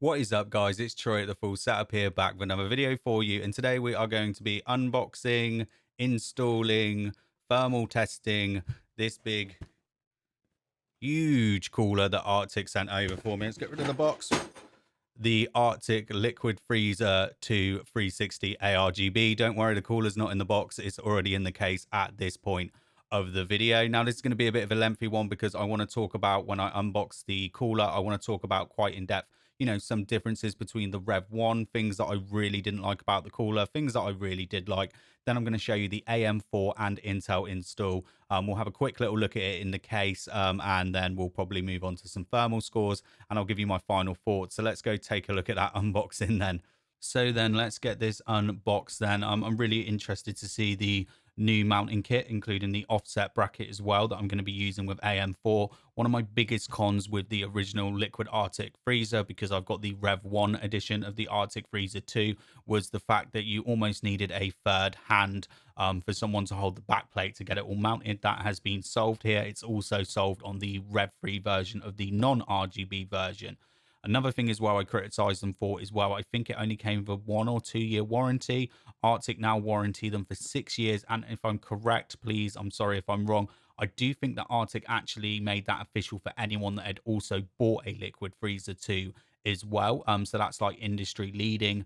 What is up, guys? It's Troy at the Full Setup here, back with another video for you, and today we are going to be unboxing, installing, thermal testing this big huge cooler that Arctic sent over for me. Let's get rid of the box. The Arctic Liquid Freezer 2 360 A-rgb. Don't worry, the cooler's not in the box, it's already in the case at this point of the video. Now this is going to be a bit of a lengthy one because I want to talk about, when I unbox the cooler, I want to talk about quite in depth, you know, some differences between the Rev 1, things that I really didn't like about the cooler, things that I really did like. Then I'm going to show you the AM4 and Intel install. We'll have a quick little look at it in the case, and then we'll probably move on to some thermal scores, and I'll give you my final thoughts. So let's go take a look at that unboxing then. So then let's get this unboxed then. I'm really interested to see the new mounting kit, including the offset bracket as well, that I'm going to be using with AM4. One of my biggest cons with the original Liquid Arctic Freezer, because I've got the Rev 1 edition of the Arctic Freezer 2, was the fact that you almost needed a third hand for someone to hold the back plate to get it all mounted. That has been solved here. It's also solved on the Rev 3 version of the non-RGB version. Another thing as well I criticised them for is, well, I think it only came with a 1 or 2 year warranty. Arctic now warranty them for 6 years. And if I'm correct, please, I'm sorry if I'm wrong, I do think that Arctic actually made that official for anyone that had also bought a Liquid Freezer 2 as well. So that's like industry leading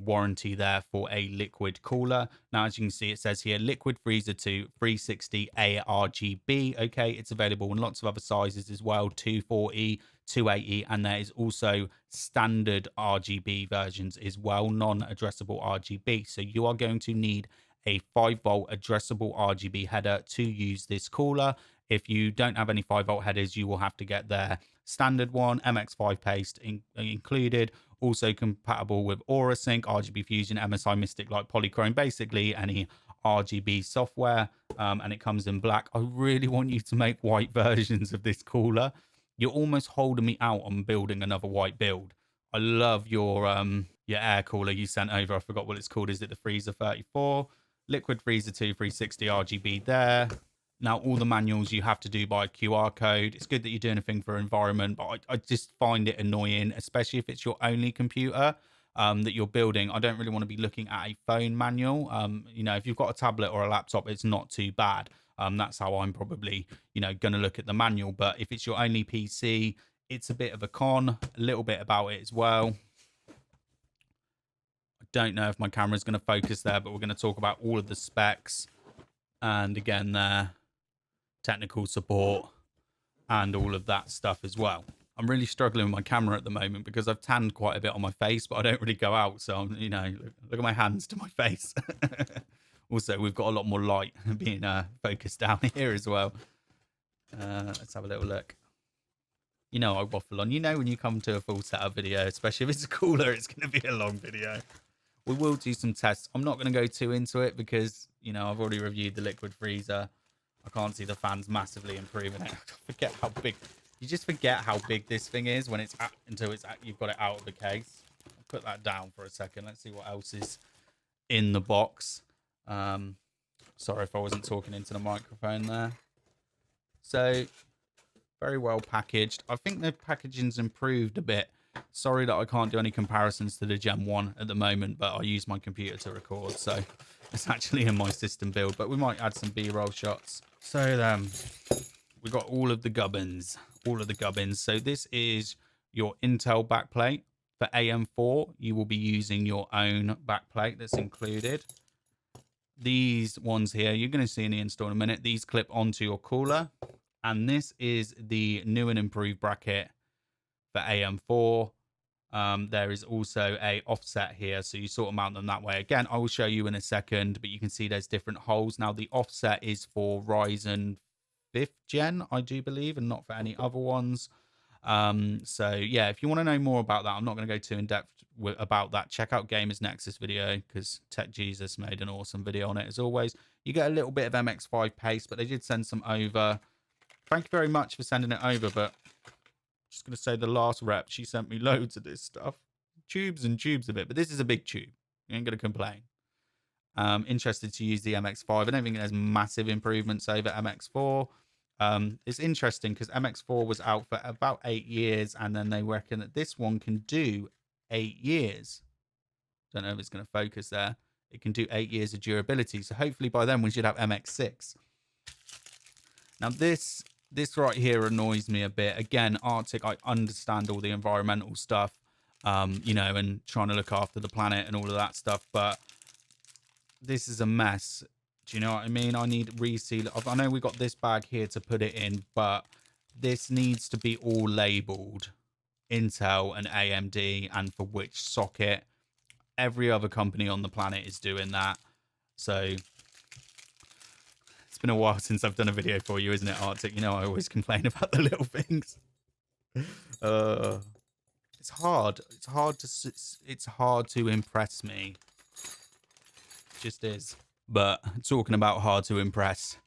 warranty there for a liquid cooler. Now, as you can see, it says here Liquid Freezer 2 360 A-rgb. Okay, it's available in lots of other sizes as well, 240, 280, and there is also standard RGB versions as well, non-addressable RGB. So you are going to need a 5-volt addressable RGB header to use this cooler. If you don't have any 5-volt headers, you will have to get their standard one, MX5 paste included, also compatible with AuraSync, RGB Fusion, MSI Mystic Light, Polychrome, basically any RGB software, and it comes in black. I really want you to make white versions of this cooler. You're almost holding me out on building another white build. I love your air cooler you sent over. I forgot what it's called. Is it the Freezer 34? Liquid Freezer 2 360 RGB there. Now, all the manuals you have to do by QR code. It's good that you're doing a thing for environment, but I just find it annoying, especially if it's your only computer that you're building. I don't really want to be looking at a phone manual. You know, if you've got a tablet or a laptop, it's not too bad. That's how I'm probably, you know, going to look at the manual. But if it's your only PC, it's a bit of a con. A little bit about it as well. I don't know if my camera's going to focus there, but we're going to talk about all of the specs. And again, there, technical support and all of that stuff as well. I'm really struggling with my camera at the moment because I've tanned quite a bit on my face, but I don't really go out. So, I'm, you know, look at my hands to my face. Also, we've got a lot more light being focused down here as well. Let's have a little look. You know, I waffle on. You know, when you come to a full setup video, especially if it's a cooler, it's going to be a long video. We will do some tests. I'm not going to go too into it because, you know, I've already reviewed the Liquid Freezer. I can't see the fans massively improving it. I forget how big. You just forget how big this thing is when it's until you've got it out of the case. I'll put that down for a second. Let's see what else is in the box. Sorry if I wasn't talking into the microphone there. So, very well packaged. I think the packaging's improved a bit. Sorry that I can't do any comparisons to the Gen 1 at the moment, but I use my computer to record, so it's actually in my system build. But we might add some B-roll shots. So we got all of the gubbins. So this is your Intel backplate. For AM4, you will be using your own backplate that's included. These ones here, you're going to see in the install in a minute. These clip onto your cooler. And this is the new and improved bracket for AM4. There is also a offset here, so you sort of mount them that way. Again, I will show you in a second, but you can see there's different holes. Now, the offset is for Ryzen 5th gen, I do believe, and not for any other ones. So yeah, if you want to know more about that, I'm not going to go too in depth about that. Check out Gamers Nexus video because Tech Jesus made an awesome video on it as always. You get a little bit of MX5 paste, but they did send some over. Thank you very much for sending it over, but just going to say the last rep, she sent me loads of this stuff. Tubes and tubes of it, but this is a big tube. You ain't going to complain. Interested to use the MX5. I don't think there's massive improvements over MX4. It's interesting because MX4 was out for about 8 years, and then they reckon that this one can do 8 years. Don't know if it's going to focus there. It can do 8 years of durability. So hopefully by then we should have MX6. Now this right here annoys me a bit. Again, Arctic, I understand all the environmental stuff, you know, and trying to look after the planet and all of that stuff, but this is a mess. Do you know what I mean? I need reseal. I know we got this bag here to put it in, but this needs to be all labeled Intel and AMD and for which socket. Every other company on the planet is doing that. So it's been a while since I've done a video for you, isn't it, Arctic? You know, I always complain about the little things. It's hard. It's hard to impress me. It just is. But talking about hard to impress,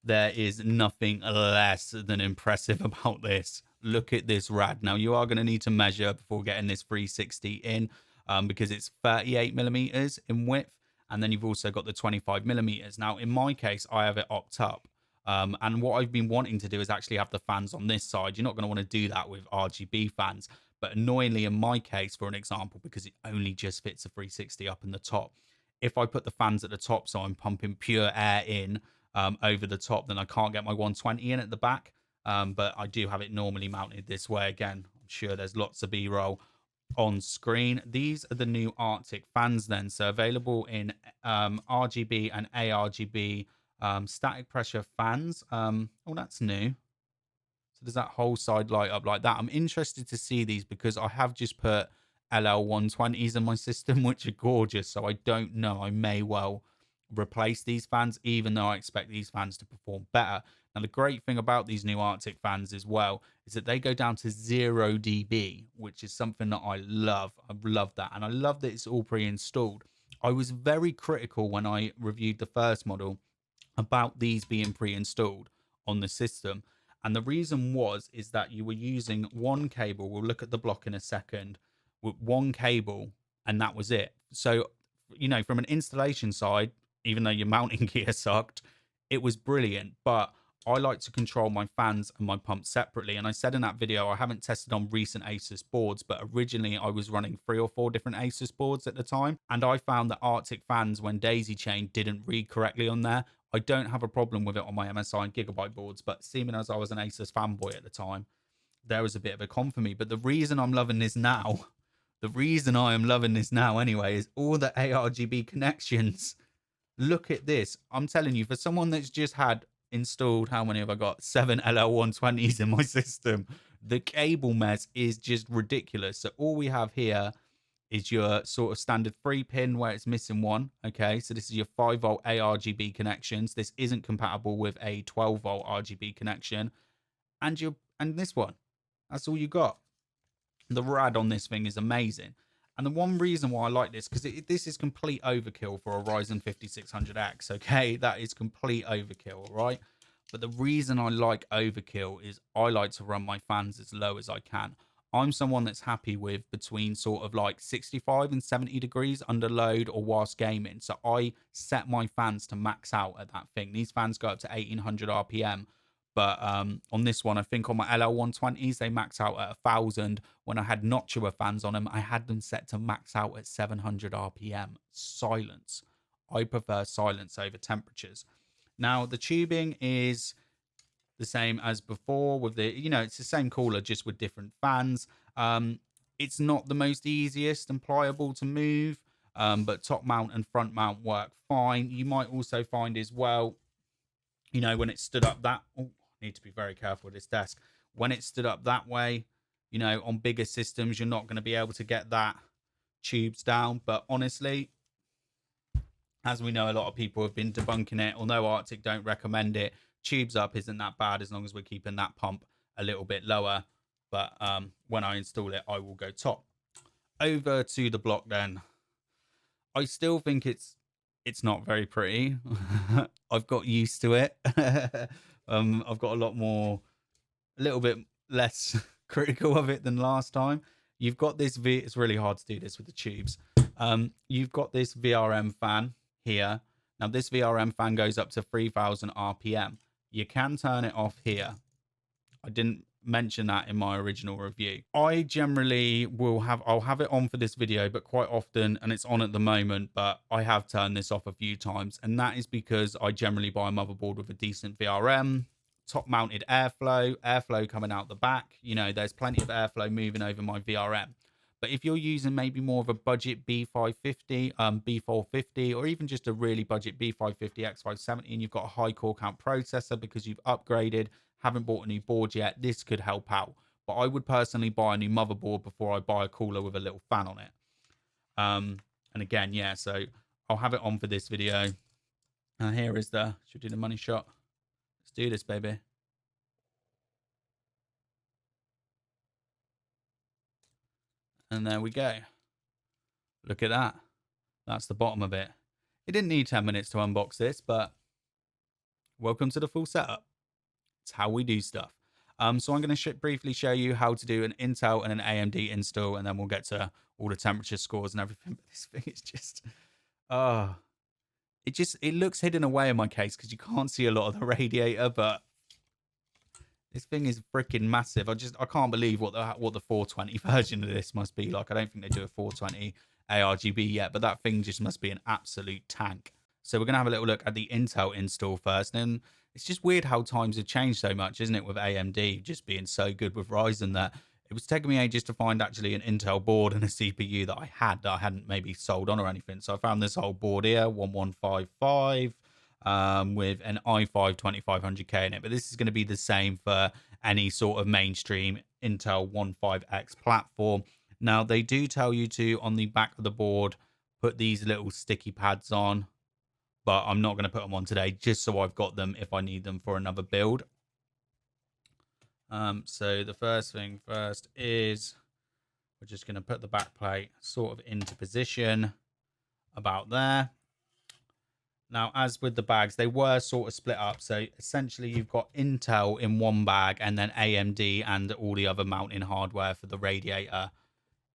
there is nothing less than impressive about this. Look at this rad. Now, you are going to need to measure before getting this 360 in, because it's 38 millimeters in width. And then you've also got the 25 millimeters. Now, in my case, I have it opt up. And what I've been wanting to do is actually have the fans on this side. You're not going to want to do that with RGB fans. But annoyingly, in my case, for an example, because it only just fits a 360 up in the top, if I put the fans at the top, so I'm pumping pure air in over the top, then I can't get my 120 in at the back. But I do have it normally mounted this way. Again, I'm sure there's lots of B-roll on screen. These are the new Arctic fans then. So available in RGB and A-rgb static pressure fans. Oh, that's new. So does that whole side light up like that? I'm interested to see these because I have just put LL120s in my system, which are gorgeous. So I don't know. I may well replace these fans, even though I expect these fans to perform better. Now, the great thing about these new Arctic fans as well is that they go down to 0 dB, which is something that I love. I love that. And I love that it's all pre-installed. I was very critical when I reviewed the first model about these being pre-installed on the system. And the reason is that you were using one cable. We'll look at the block in a second, with one cable, and that was it. So, you know, from an installation side, even though your mounting gear sucked, it was brilliant. But I like to control my fans and my pumps separately. And I said in that video, I haven't tested on recent Asus boards, but originally I was running 3 or 4 different Asus boards at the time. And I found that Arctic fans, when daisy chained, didn't read correctly on there. I don't have a problem with it on my MSI and Gigabyte boards, but seeming as I was an Asus fanboy at the time, there was a bit of a con for me. But the reason I'm loving this now, the reason I am loving this now anyway, is all the A-rgb connections. Look at this. I'm telling you, for someone that's just had installed, how many have I got? 7 LL120s in my system. The cable mess is just ridiculous. So all we have here is your sort of standard 3-pin where it's missing one. Okay, so this is your 5-volt A-rgb connections. This isn't compatible with a 12-volt RGB connection. And this one. That's all you got. The rad on this thing is amazing. And the one reason why I like this, because this is complete overkill for a Ryzen 5600X, okay? That is complete overkill, all right? But the reason I like overkill is I like to run my fans as low as I can. I'm someone that's happy with between sort of like 65 and 70 degrees under load or whilst gaming. So I set my fans to max out at that thing. These fans go up to 1800 RPM. But on this one, I think on my LL120s, they max out at 1000. When I had Noctua fans on them, I had them set to max out at 700 RPM. Silence. I prefer silence over temperatures. Now, the tubing is the same as before with the, you know, it's the same cooler, just with different fans. It's not the most easiest and pliable to move, but top mount and front mount work fine. You might also find as well, you know, when it stood up that... Oh, need to be very careful with this desk. When it stood up that way, you know, on bigger systems, you're not going to be able to get that tubes down. But honestly, as we know, a lot of people have been debunking it. Although Arctic don't recommend it, tubes up isn't that bad as long as we're keeping that pump a little bit lower. But when I install it, I will go top. Over to the block then. I still think it's not very pretty. I've got used to it. I've got a little bit less critical of it than last time. You've got this it's really hard to do this with the tubes. You've got this VRM fan here. Now this VRM fan goes up to 3000 RPM. You can turn it off here. I didn't mention that in my original review. I generally I'll have it on for this video, but quite often, and it's on at the moment, but I have turned this off a few times, and that is because I generally buy a motherboard with a decent VRM, top mounted airflow coming out the back. You know, there's plenty of airflow moving over my VRM. But if you're using maybe more of a budget B550, B450, or even just a really budget B550 X570, and you've got a high core count processor because you've upgraded, haven't bought a new board yet, this could help out. But I would personally buy a new motherboard before I buy a cooler with a little fan on it. And again, yeah, so I'll have it on for this video. And here is should we do the money shot? Let's do this, baby. And there we go. Look at that. That's the bottom of it. It didn't need 10 minutes to unbox this, but welcome to the full setup. It's how we do stuff. So I'm going to briefly show you how to do an Intel and an AMD install, and then we'll get to all the temperature scores and everything. But this thing is just, it looks hidden away in my case because you can't see a lot of the radiator, but this thing is freaking massive. I can't believe what the 420 version of this must be like. I don't think they do a 420 A-rgb yet, but that thing just must be an absolute tank. So we're going to have a little look at the Intel install first. And it's just weird how times have changed so much, isn't it, with AMD just being so good with Ryzen that it was taking me ages to find actually an Intel board and a CPU that I hadn't maybe sold on or anything. So I found this whole board here, 1155. With an i5 2500K in it, but this is going to be the same for any sort of mainstream Intel 15X platform. Now they do tell you to, on the back of the board, put these little sticky pads on, but I'm not going to put them on today, just so I've got them if I need them for another build. So the first thing first is we're just going to put the back plate sort of into position about there. Now, as with the bags, they were sort of split up. So essentially, you've got Intel in one bag and then AMD and all the other mounting hardware for the radiator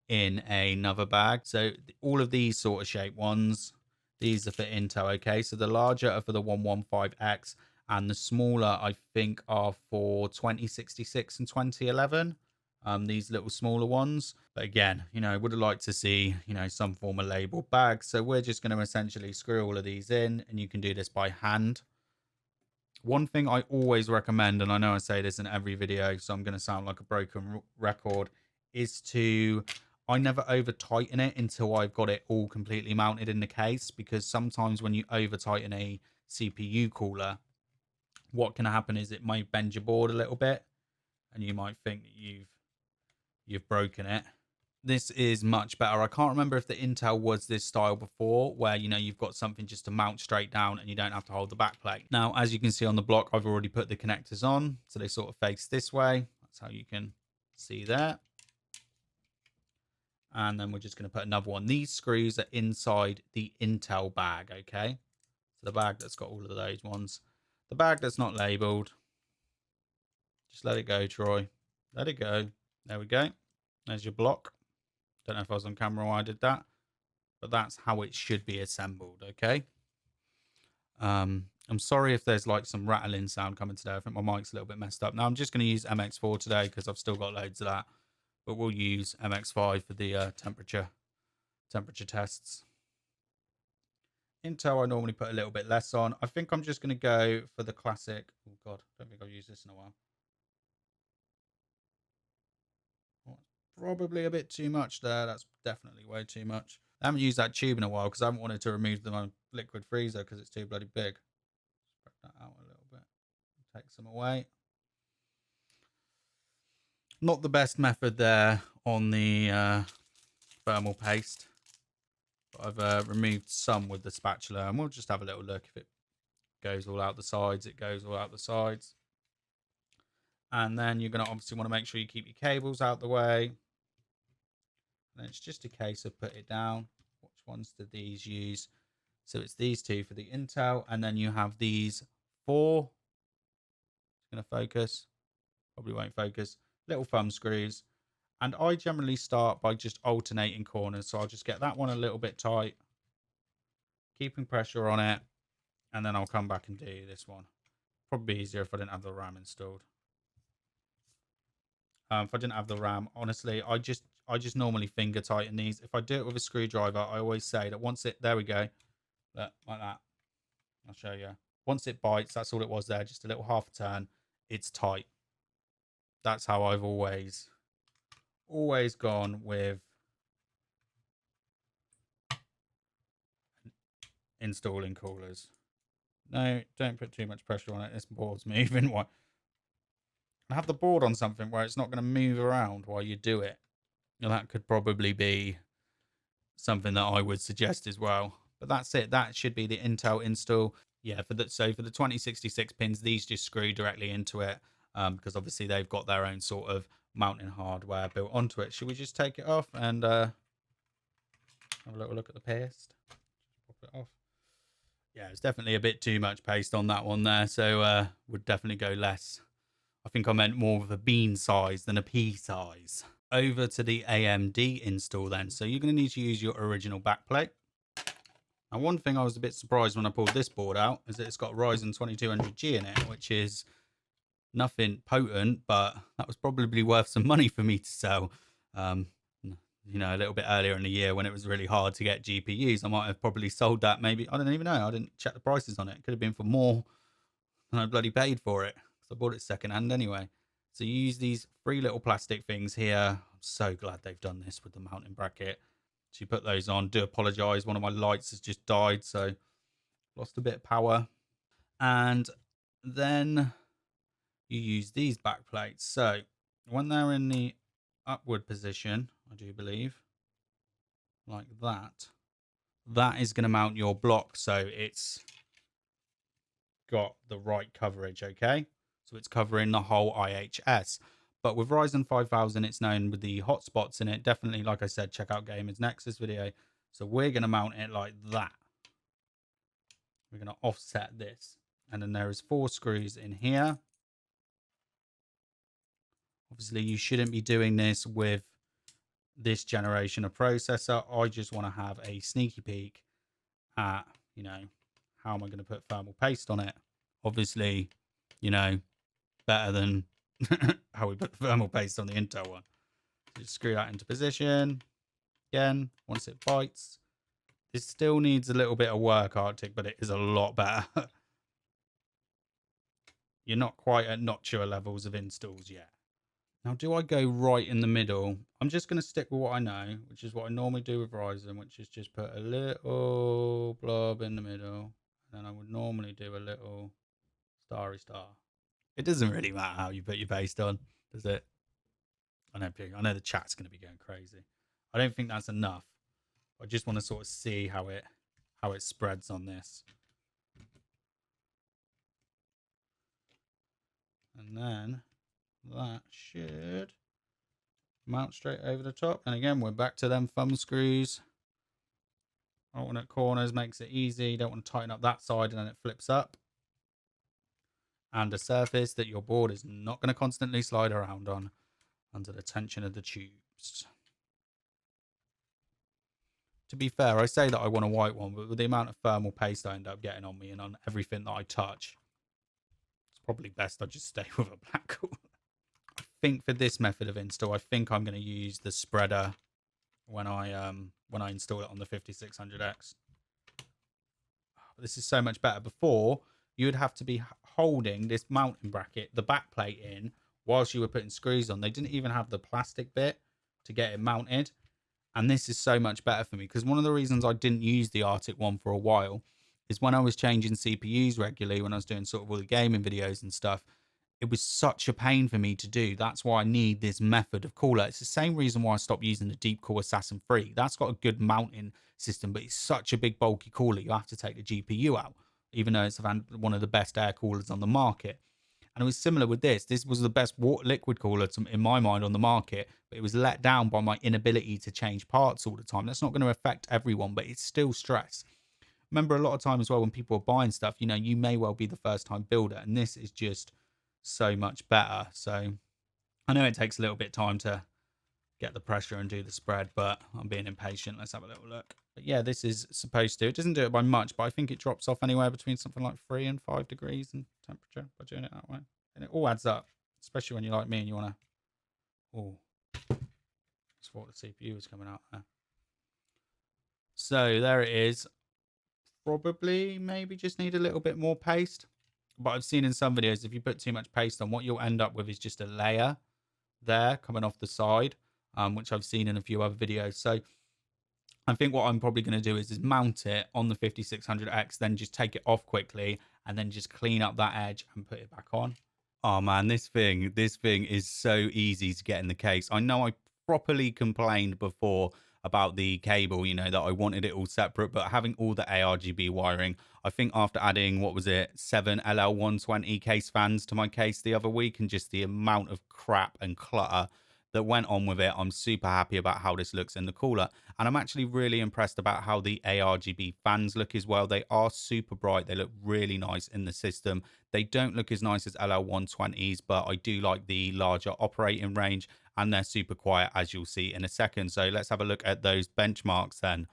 in another bag. So all of these sort of shape ones, these are for Intel, okay? So the larger are for the 115X and the smaller, I think, are for 2066 and 2011. These little smaller ones. But again, you know, would have liked to see, you know, some form of labeled bag. So we're just going to essentially screw all of these in, and you can do this by hand. One thing I always recommend, and I know I say this in every video, so I'm going to sound like a broken record, is I never over tighten it until I've got it all completely mounted in the case, because sometimes when you over tighten a CPU cooler, what can happen is it might bend your board a little bit, and you might think that you've broken it. This is much better. I can't remember if the Intel was this style before, where, you know, you've got something just to mount straight down and you don't have to hold the back plate. Now, as you can see on the block, I've already put the connectors on, so they sort of face this way. That's how you can see there. And then we're just going to put another one. These screws are inside the Intel bag, okay? So the bag that's got all of those ones. The bag that's not labeled, just let it go, Troy. Let it go. There we go. There's your block. Don't know if I was on camera while I did that, but that's how it should be assembled, okay? I'm sorry if there's like some rattling sound coming today. I think my mic's a little bit messed up. Now I'm just going to use MX4 today because I've still got loads of that, but we'll use MX5 for the temperature tests. Intel I normally put a little bit less on. I think I'm just going to go for the classic. Oh God, I don't think I've used this in a while. Probably a bit too much there. That's definitely way too much. I haven't used that tube in a while because I haven't wanted to remove my liquid freezer because it's too bloody big. Spread that out a little bit. Take some away. Not the best method there on the thermal paste. But I've removed some with the spatula, and we'll just have a little look. If it goes all out the sides, it goes all out the sides. And then you're going to obviously want to make sure you keep your cables out the way. And it's just a case of put it down. Which ones did these use? So it's these two for the Intel, and then you have these four. It's going to focus. Probably won't focus. Little thumb screws. And I generally start by just alternating corners. So I'll just get that one a little bit tight, keeping pressure on it, and then I'll come back and do this one. probably be easier if I didn't have the RAM installed. If I didn't have the RAM, honestly, I just normally finger tighten these. If I do it with a screwdriver, I always say that once it, there we go, look, like that. I'll show you. Once it bites, that's all it was there, just a little half a turn, it's tight. That's how I've always gone with installing coolers. No, don't put too much pressure on it. This board's moving. Why? I have the board on something where it's not going to move around while you do it. Now, that could probably be something that I would suggest as well. But that's it. That should be the Intel install. Yeah, for the 2066 pins, these just screw directly into it because obviously they've got their own sort of mounting hardware built onto it. Should we just take it off and have a little look at the paste? Pop it off. Yeah, it's definitely a bit too much paste on that one there, so would definitely go less. I think I meant more of a bean size than a pea size. Over to the AMD install then. So you're going to need to use your original backplate. Now, one thing I was a bit surprised when I pulled this board out is that it's got Ryzen 2200G in it, which is nothing potent, but that was probably worth some money for me to sell. You know, a little bit earlier in the year when it was really hard to get GPUs, I might have probably sold that maybe. I don't even know. I didn't check the prices on it. It could have been for more than I bloody paid for it. So I bought it secondhand anyway. So you use these 3 little plastic things here. I'm so glad they've done this with the mounting bracket. So you put those on. Do apologise. One of my lights has just died, so lost a bit of power. And then you use these back plates. So when they're in the upward position, I do believe, like that, that is going to mount your block so it's got the right coverage, okay? So it's covering the whole IHS. But with Ryzen 5000, it's known with the hotspots in it. Definitely, like I said, check out Gamers Nexus video. So we're going to mount it like that. We're going to offset this. And then there is 4 screws in here. Obviously, you shouldn't be doing this with this generation of processor. I just want to have a sneaky peek at, you know, how am I going to put thermal paste on it? Obviously, you know, better than how we put thermal paste on the Intel one. Just screw that into position. Again, once it bites, this still needs a little bit of work, Arctic, but it is a lot better. You're not quite at notcher levels of installs yet. Now, do I go right in the middle? I'm just going to stick with what I know, which is what I normally do with Ryzen, which is just put a little blob in the middle. And then I would normally do a little starry star. It doesn't really matter how you put your paste on, does it? I know the chat's going to be going crazy. I don't think that's enough. I just want to sort of see how it spreads on this. And then that should mount straight over the top. And again, we're back to them thumb screws. Alternate corners makes it easy. Don't want to tighten up that side and then it flips up. And a surface that your board is not going to constantly slide around on under the tension of the tubes. To be fair, I say that I want a white one, but with the amount of thermal paste I end up getting on me and on everything that I touch, it's probably best I just stay with a black cooler. I think for this method of install, I think I'm going to use the spreader when I install it on the 5600X. This is so much better. Before, you would have to be holding this mounting bracket, the back plate in, whilst you were putting screws on. They didn't even have the plastic bit to get it mounted. And this is so much better for me because one of the reasons I didn't use the Arctic one for a while is when I was changing CPUs regularly, when I was doing sort of all the gaming videos and stuff, it was such a pain for me to do. That's why I need this method of cooler. It's the same reason why I stopped using the Deep Cool Assassin 3. That's got a good mounting system, but it's such a big bulky cooler. You have to take the GPU out, even though it's one of the best air coolers on the market. And it was similar with this. This was the best liquid cooler in my mind on the market, but it was let down by my inability to change parts all the time. That's not going to affect everyone, but it's still stress. Remember, a lot of time as well when people are buying stuff, you know, you may well be the first time builder, and this is just so much better. So I know it takes a little bit of time to get the pressure and do the spread, but I'm being impatient. Let's have a little look. But yeah, this is supposed to. It doesn't do it by much, but I think it drops off anywhere between something like 3 and 5 degrees in temperature by doing it that way. And it all adds up, especially when you're like me and you want to... Oh, I thought the CPU was coming out there. So there it is. Probably maybe just need a little bit more paste. But I've seen in some videos, if you put too much paste on, what you'll end up with is just a layer there coming off the side, which I've seen in a few other videos. So I think what I'm probably going to do is mount it on the 5600X, then just take it off quickly and then just clean up that edge and put it back on. Oh man, this thing is so easy to get in the case. I know I properly complained before about the cable, you know, that I wanted it all separate, but having all the A-rgb wiring, I think after adding, what was it, 7 LL120 case fans to my case the other week, and just the amount of crap and clutter that went on with it, I'm super happy about how this looks in the cooler. And I'm actually really impressed about how the A-rgb fans look as well. They are super bright. They look really nice in the system. They don't look as nice as LL120s, but I do like the larger operating range, and they're super quiet, as you'll see in a second. So let's have a look at those benchmarks then.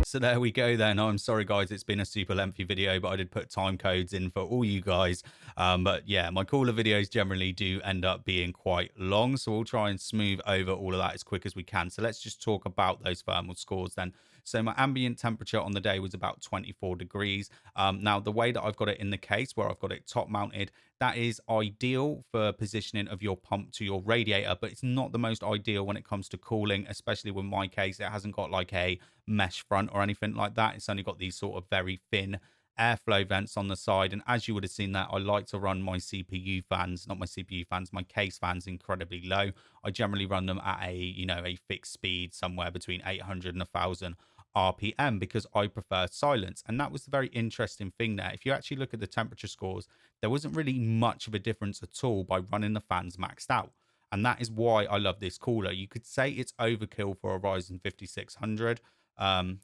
So there we go then. I'm sorry guys, it's been a super lengthy video, but I did put time codes in for all you guys. But yeah, my cooler videos generally do end up being quite long, so we'll try and smooth over all of that as quick as we can. So let's just talk about those thermal scores then. So my ambient temperature on the day was about 24 degrees. Now the way that I've got it in the case, where I've got it top mounted, that is ideal for positioning of your pump to your radiator, but it's not the most ideal when it comes to cooling, especially with my case. It hasn't got like a mesh front or anything like that. It's only got these sort of very thin airflow vents on the side, and as you would have seen that, I like to run my CPU fans, not my CPU fans, my case fans incredibly low. I generally run them at a fixed speed somewhere between 800 and 1000 RPM because I prefer silence. And that was the very interesting thing there. If you actually look at the temperature scores, there wasn't really much of a difference at all by running the fans maxed out. And that is why I love this cooler. You could say it's overkill for a Ryzen 5600.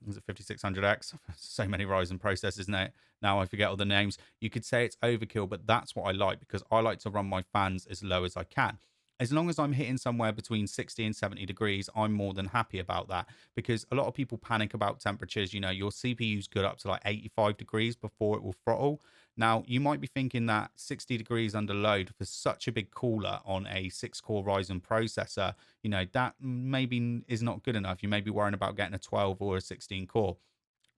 Is it 5600X? So many Ryzen processors now I forget all the names. You could say it's overkill, but that's what I like because I like to run my fans as low as I can. as long as I'm hitting somewhere between 60 and 70 degrees, I'm more than happy about that, because a lot of people panic about temperatures. You know, your CPU's good up to like 85 degrees before it will throttle. Now, you might be thinking that 60 degrees under load for such a big cooler on a 6-core Ryzen processor, you know, that maybe is not good enough. You may be worrying about getting a 12 or a 16 core.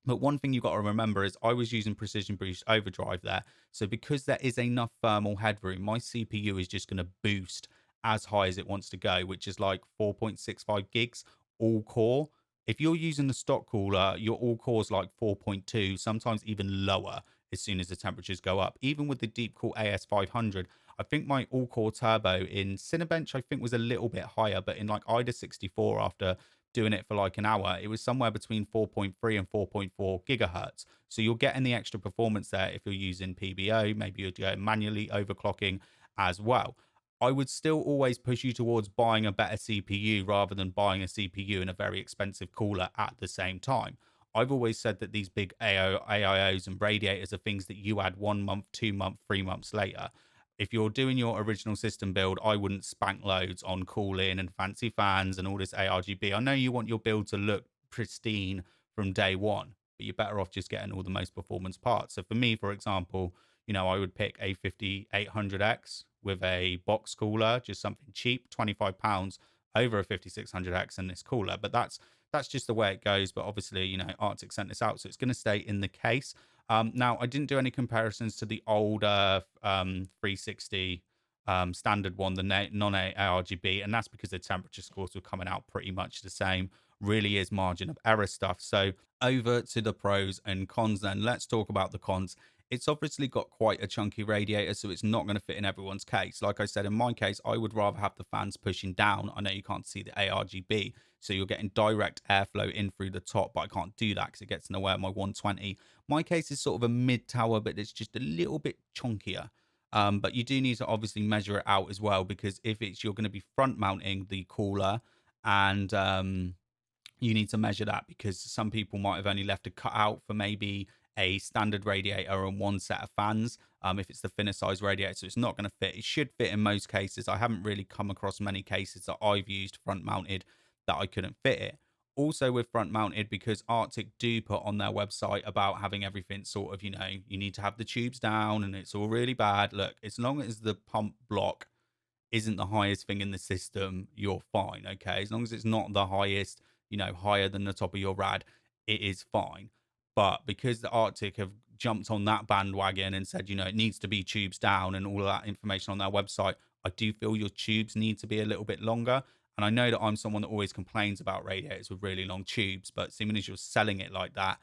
But one thing you've got to remember is I was using Precision Boost Overdrive there. So because there is enough thermal headroom, my CPU is just going to boost as high as it wants to go, which is like 4.65 gigs all core. If you're using the stock cooler, your all core is like 4.2, sometimes even lower as soon as the temperatures go up. Even with the Deepcool AS500, I think my all core turbo in Cinebench, I think was a little bit higher, but in like IDA 64 after doing it for like an hour, it was somewhere between 4.3 and 4.4 gigahertz. So you're getting the extra performance there if you're using PBO. Maybe you're going manually overclocking as well. I would still always push you towards buying a better CPU rather than buying a CPU and a very expensive cooler at the same time. I've always said that these big AIOs and radiators are things that you add 1 month, 2 months, 3 months later. If you're doing your original system build, I wouldn't spank loads on cooling and fancy fans and all this A-rgb. I know you want your build to look pristine from day one, but you're better off just getting all the most performance parts. So for me, for example, you know, I would pick a 5800X with a box cooler, just something cheap, £25 over a 5600X and this cooler. But that's just the way it goes. But obviously, you know, Arctic sent this out, so it's going to stay in the case. Now, I didn't do any comparisons to the older 360 standard one, the non-A-rgb, and that's because the temperature scores were coming out pretty much the same. Really is margin of error stuff. So over to the pros and cons then. Let's talk about the cons. It's obviously got quite a chunky radiator, so it's not going to fit in everyone's case. Like I said, in my case, I would rather have the fans pushing down. I know you can't see the A-rgb, so you're getting direct airflow in through the top, but I can't do that because it gets in the way of my 120. My case is sort of a mid-tower, but it's just a little bit chunkier. But you do need to obviously measure it out as well, because if you're going to be front mounting the cooler, and you need to measure that, because some people might have only left a cut out for maybe a standard radiator and one set of fans. If it's the thinner size radiator, so it's not going to fit. It should fit in most cases. I haven't really come across many cases that I've used front mounted that I couldn't fit it. Also with front mounted, because Arctic do put on their website about having everything sort of, you know, you need to have the tubes down and it's all really bad. Look, as long as the pump block isn't the highest thing in the system, you're fine, okay? As long as it's not the highest, you know, higher than the top of your rad, it is fine. But because the Arctic have jumped on that bandwagon and said, you know, it needs to be tubes down and all of that information on their website, I do feel your tubes need to be a little bit longer. And I know that I'm someone that always complains about radiators with really long tubes, but seeing as you're selling it like that,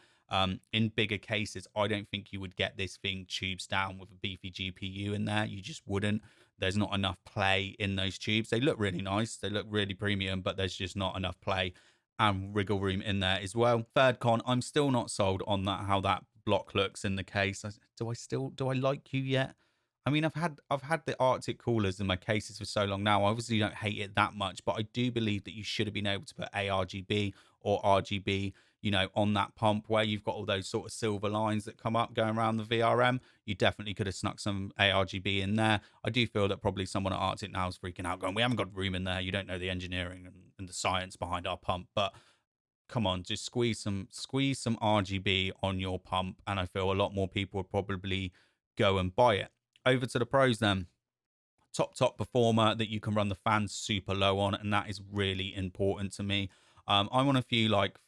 in bigger cases, I don't think you would get this thing tubes down with a beefy GPU in there. You just wouldn't. There's not enough play in those tubes. They look really nice. They look really premium, but there's just not enough play and wriggle room in there as well. Third con, I'm still not sold on that, how that block looks in the case. Do I like you yet? I mean, I've had the Arctic coolers in my cases for so long now. I obviously don't hate it that much, but I do believe that you should have been able to put A-rgb or RGB, you know, on that pump where you've got all those sort of silver lines that come up going around the VRM. You definitely could have snuck some A-rgb in there. I do feel that probably someone at Arctic now is freaking out going, we haven't got room in there. You don't know the engineering and the science behind our pump. But come on, just squeeze some RGB on your pump, and I feel a lot more people would probably go and buy it. Over to the pros then. Top performer that you can run the fans super low on, and that is really important to me. I'm on a few like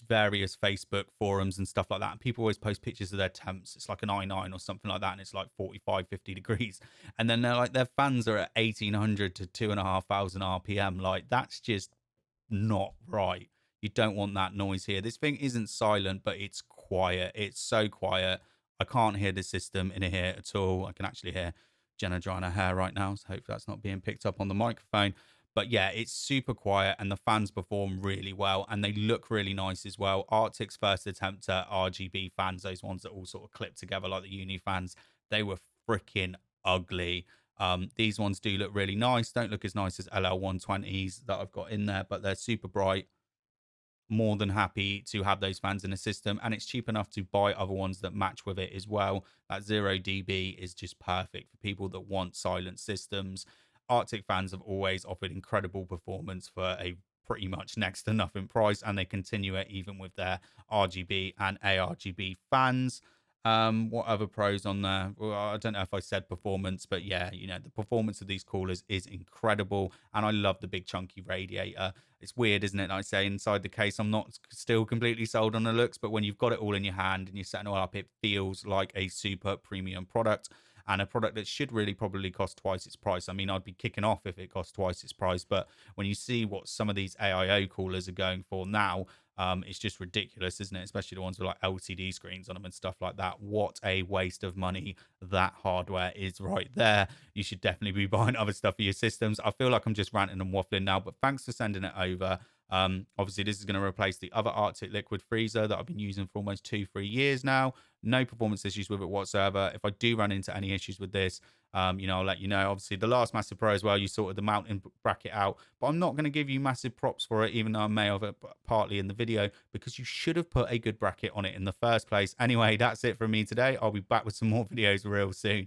various Facebook forums and stuff like that, and people always post pictures of their temps. It's like an i9 or something like that, and it's like 45, 50 degrees, and then they're like, their fans are at 1800 to 2500 RPM. Like, that's just not right. You don't want that noise here. This thing isn't silent, but it's quiet. It's so quiet. I can't hear the system in here at all. I can actually hear Jenna drying her hair right now, so hopefully that's not being picked up on the microphone. But yeah, it's super quiet, and the fans perform really well, and they look really nice as well. Arctic's first attempt at RGB fans, those ones that all sort of clip together like the uni fans, they were freaking ugly. These ones do look really nice. Don't look as nice as LL120s that I've got in there, but they're super bright. More than happy to have those fans in the system, and it's cheap enough to buy other ones that match with it as well. That 0 dB is just perfect for people that want silent systems. Arctic fans have always offered incredible performance for a pretty much next to nothing price, and they continue it even with their RGB and A-rgb fans. What other pros on there? Well, I don't know if I said performance, but yeah, you know, the performance of these coolers is incredible, and I love the big chunky radiator. It's weird, isn't it? I say inside the case, I'm not still completely sold on the looks, but when you've got it all in your hand and you're setting it all up, it feels like a super premium product, and a product that should really probably cost twice its price. I mean, I'd be kicking off if it cost twice its price, but when you see what some of these AIO coolers are going for now, it's just ridiculous, isn't it? Especially the ones with like LCD screens on them and stuff like that. What a waste of money that hardware is right there. You should definitely be buying other stuff for your systems. I feel like I'm just ranting and waffling now, but thanks for sending it over. Obviously, this is going to replace the other Arctic liquid freezer that I've been using for almost 2-3 years now. No performance issues with it whatsoever. If I do run into any issues with this, you know, I'll let you know. Obviously, the last Massive Pro as well, you sorted the mounting bracket out, but I'm not going to give you massive props for it, even though I may have it partly in the video, because you should have put a good bracket on it in the first place. Anyway, that's it from me today. I'll be back with some more videos real soon.